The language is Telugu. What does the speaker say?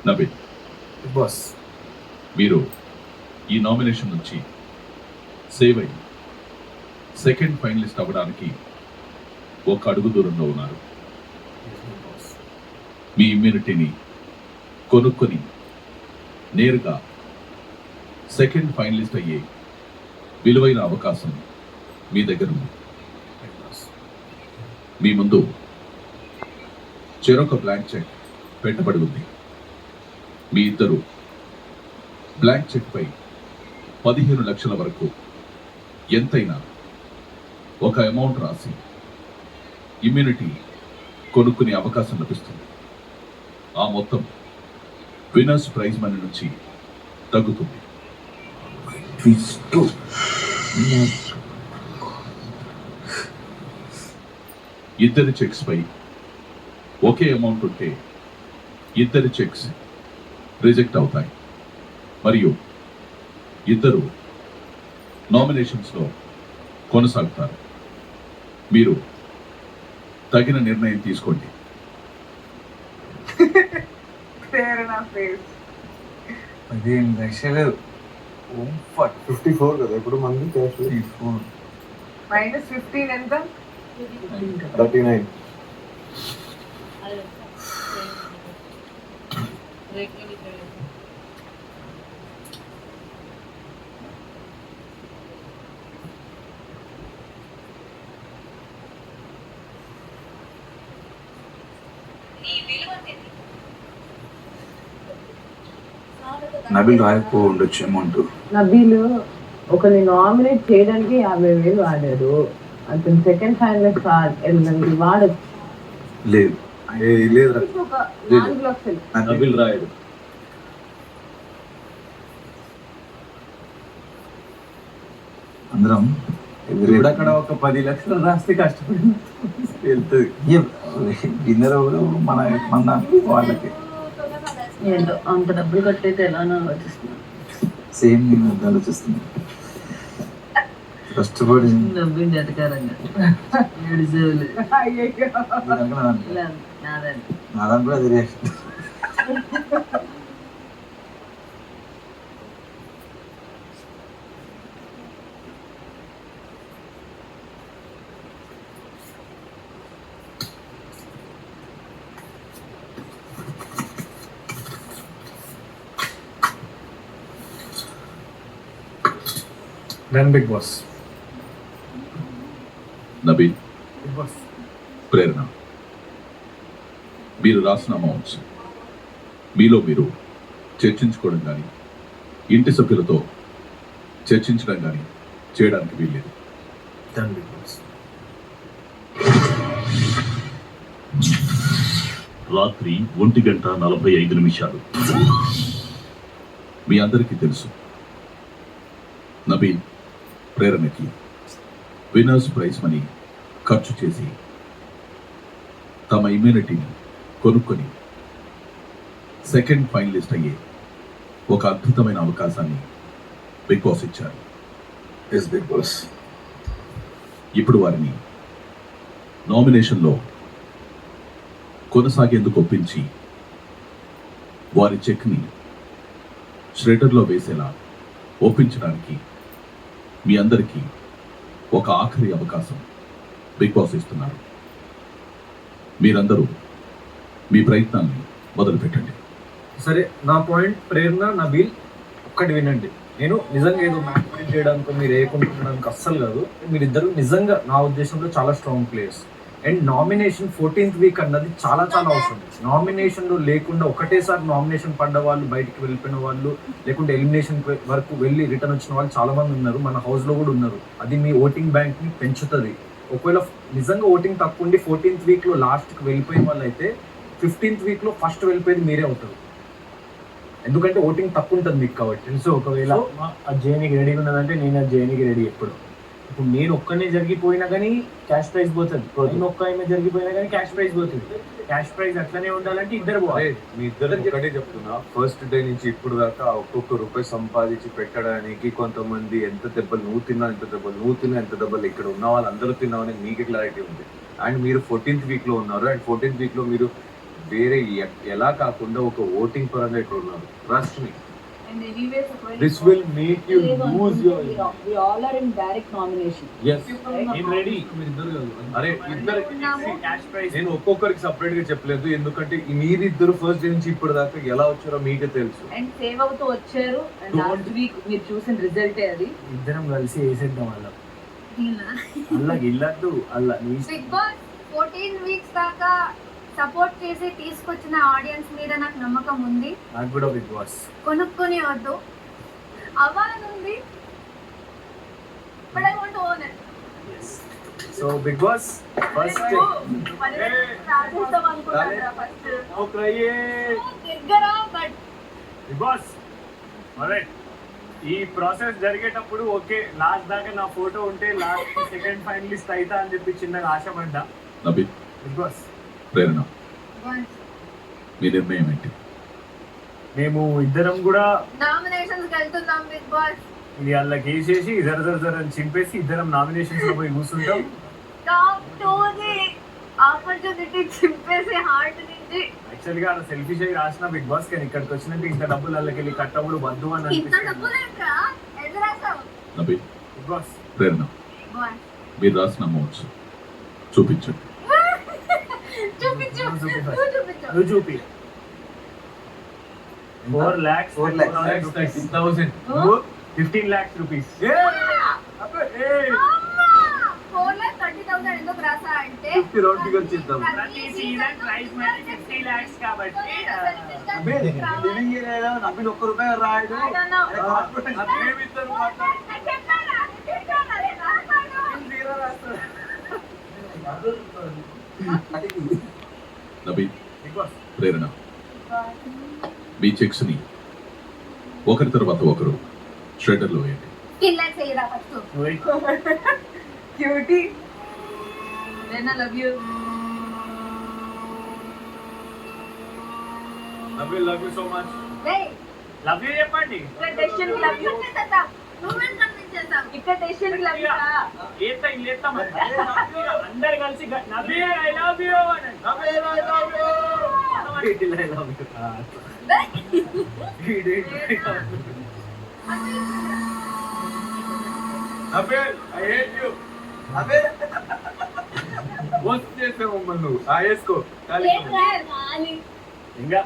నవీన్ బాస్ మీరు ఈ నామినేషన్ నుంచి సేవ్ అయ్యి సెకండ్ ఫైనలిస్ట్ అవ్వడానికి ఒక అడుగు దూరంలో ఉన్నారు. మీ ఇమ్యూనిటీని కొనుక్కొని నేరుగా సెకండ్ ఫైనలిస్ట్ అయ్యే విలువైన అవకాశం మీ దగ్గర ఉంది. మీ ముందు చెరొక బ్లాంక్ చెక్ పెట్టబడి ఉంది. మీ ఇద్దరు బ్లాంక్ చెక్ పై 15 లక్షల వరకు ఎంతైనా ఒక అమౌంట్ రాసి ఇమ్యూనిటీ కొనుక్కునే అవకాశం లభిస్తుంది. ఆ మొత్తం విన్నర్స్ ప్రైజ్ మనీ నుంచి తగ్గుతుంది. ఇద్దరి చెక్స్ పై ఒకే అమౌంట్ ఉంటే ఇద్దరి చెక్స్ రిజెక్ట్ అవుతాయి మరియు ఇద్దరు నామినేషన్స్లో కొనసాగుతారు. మీరు తగిన నిర్ణయం తీసుకోండి. 15 లక్షలు 54 కదా ఇప్పుడు మంది క్యాష్ మైనస్ 15 ఎంత? 39. నబిల్ రాయకు ఉండొచ్చు అమౌంట్. నబీల్ ఒకరిని నామినేట్ చేయడానికి 50,000 వాడారు. అతను సెకండ్ ఫైనలిస్ట్ వాడచ్చు. లేదు లేదు ఒక 4 లక్షలు నబిల్ రాయడు. అందరం అక్కడ ఒక 10 లక్షలు రాస్తే కష్టపడి వెళ్తుంది. డిన్నర్ మన మన వాళ్ళకి ఏంటో అంత డబ్బులు కట్టయితే ఎలానో ఆలోచిస్తున్నాను. సేమ్ నేను ఆలోచిస్తున్నా. కష్టపడి డబ్బులు జటకారంగా 7 సేవలు నాదని కూడా అది reaction. Then Big Boss. Nabeel, Big Boss. ప్రేరణ, మీరు రాసిన అమౌంట్స్ మీలో మీరు చర్చించుకోవడం కానీ ఇంటి సభ్యులతో చర్చించడం కానీ చేయడానికి వీల్లేదు. Then Big Boss. రాత్రి 1:45 మీ అందరికీ తెలుసు నబీల్ ప్రేరణకి విన్నర్స్ ప్రైజ్ మనీ ఖర్చు చేసి తమ ఇమ్యూనిటీని కొనుక్కొని సెకండ్ ఫైనలిస్ట్ అయ్యే ఒక అద్భుతమైన అవకాశాన్ని బిగ్ బాస్ ఇచ్చారు. Yes Bigg Boss. ఇప్పుడు వారిని నామినేషన్లో కొనసాగేందుకు ఒప్పించి వారి చెక్ని ష్రెడర్లో వేసేలా ఒప్పించడానికి మీ అందరికీ ఒక ఆఖరి అవకాశం బిగ్ బాస్ ఇస్తున్నారు. మీరందరూ మీ ప్రయత్నాన్ని మొదలు పెట్టండి. సరే, నా పాయింట్ ప్రేరణ నబీల్ ఒక్కటి వినండి. నేను నిజంగా ఏదో మ్యానిపులేట్ చేయడానికి మీరు ఏకుంటున్నానికి అస్సలు కాదు. మీరిద్దరు నిజంగా నా ఉద్దేశంలో చాలా strong players. And nomination 14th week అన్నది చాలా చాలా అవసరం. నామినేషన్లో లేకుండా ఒకటేసారి నామినేషన్ పడ్డ వాళ్ళు, బయటికి వెళ్ళిపోయిన వాళ్ళు, లేకుంటే ఎలిమినేషన్ వరకు వెళ్ళి రిటర్న్ వచ్చిన వాళ్ళు చాలా మంది ఉన్నారు. మన హౌస్లో కూడా ఉన్నారు. అది మీ ఓటింగ్ బ్యాంక్ని పెంచుతుంది. ఒకవేళ నిజంగా ఓటింగ్ తక్కువ ఉండి 14th వీక్లో లాస్ట్కి వెళ్ళిపోయిన వాళ్ళు అయితే 15th వీక్లో ఫస్ట్ వెళ్ళిపోయేది మీరే అవుతారు. ఎందుకంటే ఓటింగ్ తక్కువ ఉంటుంది మీకు కాబట్టి. సో ఒకవేళ ఆ జేనికి రెడీగా ఉన్నదంటే నేను ఆ జేనికి రెడీ. ఇప్పుడు నేను ఒక్కనే జరిగిపోయినా కానీ క్యాష్ ప్రైజ్ పోతుంది. నేను ఒక్క ఆమె జరిగిపోయినా కానీ క్యాష్ ప్రైజ్ పోతుంది. క్యాష్ ప్రైజ్ అట్లనే ఉండాలంటే ఇద్దరు పోవాలి. మీ ఇద్దరు ఒకటే చెప్తున్నా, ఫస్ట్ డే నుంచి ఇప్పుడు దాకా ఒక్కొక్క రూపాయి సంపాదించి పెట్టడానికి కొంతమంది ఎంత దెబ్బలు నువ్వు తిన్నా, ఎంత దెబ్బలు ఇక్కడ ఉన్న వాళ్ళందరూ తిన్నామని మీకు క్లారిటీ ఉంది. అండ్ మీరు 14th వీక్లో ఉన్నారు. అండ్ 14th వీక్లో మీరు వేరే ఎలా కాకుండా ఒక ఓటింగ్ పరంగా ఇక్కడ ఉన్నారు. ట్రస్ట్ మీ, And anyways, ఒకవేళ దిస్ విల్ మేక్ యూ లేదు లూజ్ అనుకుంటే your we all are in direct nomination. Yes. నేను రెడీ. అరే ఇద్దరు క్యాష్ ప్రైజ్ నేను ఒక్కొక్కరికి సపరేట్ గా చెప్పలేదు, ఎందుకంటే మీరిద్దరు ఫస్ట్ డే నుంచి ఇప్పుడు దాకా ఎలా వచ్చారో మీకే తెలుసు. అండ్ సేవ్ అవుతూ వచ్చారు. అండ్ లాస్ట్ వీక్ మీరు చూసిన రిజల్టే అది. ఇద్దరం కలిసి వేసేద్దాం అలా ఇల్లద్దు అలా నీ బిగ్ బాస్ 14 వీక్స్ దాకా సపోర్ట్ చేసి తీసుకొచ్చిన ఆడియన్స్ మీద నాకు నమ్మకం ఉంది. నాకు కూడా బిగ్ బాస్ కొనుక్కొని వద్దు అవ్వాలనుంది, but I want to own it. So Bigg Boss first రాజేస్తాం అనుకున్నారా ఫస్ట్? దగ్గర బట్ బిగ్ బాస్ ఆల్రైట్. ఈ ప్రాసెస్ జరిగేటప్పుడు ఓకే లాస్ట్ దాకా నా ఫోటో ఉంటే లాస్ట్ సెకండ్ ఫైనలిస్ట్ అవుతా అని చెప్పి చిన్నగా ఆశపడ్డా. నబీల్, బిగ్ బాస్ ప్రేరణ, మీ నిర్ణయం ఏంటి? మేము ఇద్దరం కూడా నామినేషన్స్ కి వెళ్తున్నాం బిగ్ బాస్. ఇది అల్లకి వేసేసి జర అని చింపేసి ఇద్దరం నామినేషన్స్ లో పోయి కూర్చుంటాం. టాప్ 2 ది ఆపర్చునిటీ చింపేసి హార్ట్ నుంచి. యాక్చువల్ గా సెల్ఫిష్ అయి రాసిన బిగ్ బాస్ కానీ ఇక్కడికి వచ్చినట్టు ఇంత డబ్బులు అల్లకి వెళ్ళి కట్టబుడు వద్దు అని ఇంత అనిపిస్తుంది. డబ్బులేంట్రా ఎదురాసావు నబీల్, బిగ్ బాస్ ప్రేరణ, బాయ్. మీరు రాసిన అమౌంట్స్ చూపించండి. చూపించు చూపి first. నువ్వు చూపించు. నువ్వు చూపి 4 lakhs 4 lakhs. 6,000. 15 lakhs rupees. అమ్మా! 4,30,000 ఎందుకు రాసా అంటే 50 రౌండ్ ఫిగర్ చేద్దాం. ప్రతి సీజన్ ప్రైస్ మనీ 50 lakhs కాబట్టి నవ్విన ఒక్క రూపాయి రాయడు. I don't know. మేమిద్దరు నబీల్, బిగ్ బాస్ ప్రేరణ, మీ చెక్స్ ని ఒకరి తర్వాత ఒకరు షెడర్లో వేయండి. కిల్లర్ చేయరా ఫస్ట్. క్యూటీ. నేను love you. Love you so much. ఏయ్ లవ్ యూ చెప్పండి. ఇక్కడ డెసిషన్ కి లవ్ యూ. నువ్వేం కన్విన్స్ చేసావు? ఇక్కడ డెసిషన్ కి లవ్ యూ. ఏత్తా అందరు కలిసి నవ్వే ఐ లవ్ యూ అని నవ్వే I love you. I love you. నవ్వే I hate you. వస్తు చేసావు మమ్మల్ని నువ్వు. వేసుకో ఏంట్రా? ఇంకా